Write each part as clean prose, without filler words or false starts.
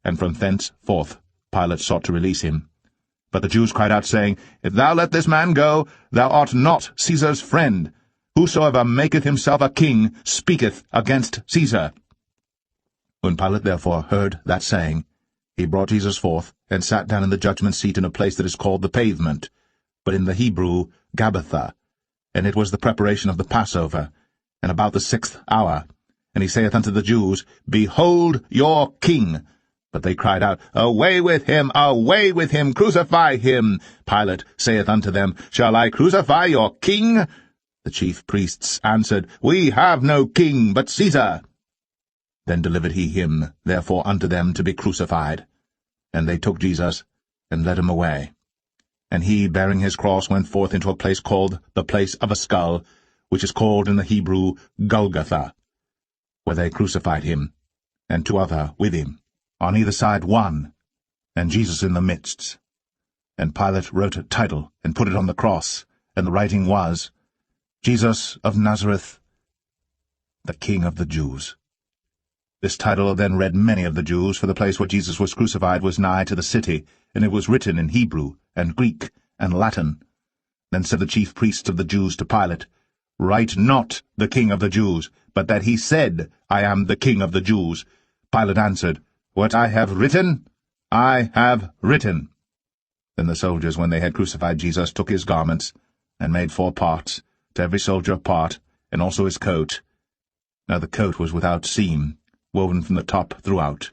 and from thenceforth Pilate sought to release him. But the Jews cried out, saying, If thou let this man go, thou art not Caesar's friend. Whosoever maketh himself a king speaketh against Caesar. When Pilate therefore heard that saying, he brought Jesus forth, and sat down in the judgment seat in a place that is called the Pavement, but in the Hebrew Gabbatha. And it was the preparation of the Passover, and about the 6th hour. And he saith unto the Jews, Behold your king! But they cried out, Away with him! Away with him! Crucify him! Pilate saith unto them, Shall I crucify your king? The chief priests answered, We have no king but Caesar. Then delivered he him therefore unto them to be crucified. And they took Jesus, and led him away. And he, bearing his cross, went forth into a place called the place of a skull, which is called in the Hebrew Golgotha, where they crucified him, and two other with him, on either side one, and Jesus in the midst. And Pilate wrote a title, and put it on the cross, and the writing was, Jesus of Nazareth, the King of the Jews. This title then read many of the Jews, for the place where Jesus was crucified was nigh to the city, and it was written in Hebrew, and Greek, and Latin. Then said the chief priests of the Jews to Pilate, Write not the King of the Jews, but that he said, I am the King of the Jews. Pilate answered, What I have written, I have written. Then the soldiers, when they had crucified Jesus, took his garments, and made 4 parts, to every soldier a part, and also his coat. Now the coat was without seam, woven from the top throughout.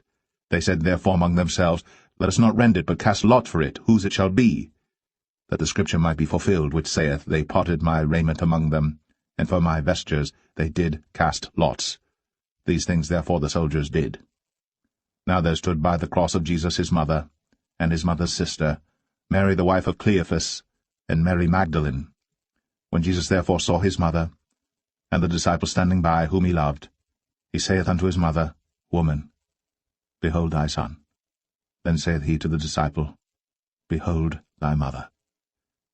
They said therefore among themselves, Let us not rend it, but cast lot for it, whose it shall be. That the scripture might be fulfilled, which saith, They parted my raiment among them, and for my vestures they did cast lots. These things therefore the soldiers did. Now there stood by the cross of Jesus his mother, and his mother's sister, Mary the wife of Cleophas, and Mary Magdalene. When Jesus therefore saw his mother, and the disciple standing by, whom he loved, he saith unto his mother, Woman, behold thy son. Then saith he to the disciple, Behold thy mother.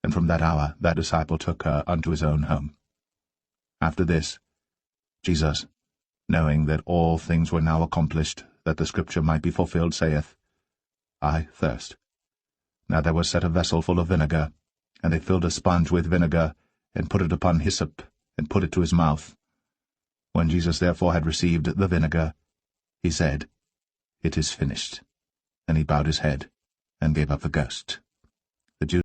And from that hour that disciple took her unto his own home. After this, Jesus, knowing that all things were now accomplished, that the scripture might be fulfilled, saith, I thirst. Now there was set a vessel full of vinegar, and they filled a sponge with vinegar, and put it upon hyssop, and put it to his mouth. When Jesus therefore had received the vinegar, he said, It is finished. And he bowed his head, and gave up the ghost.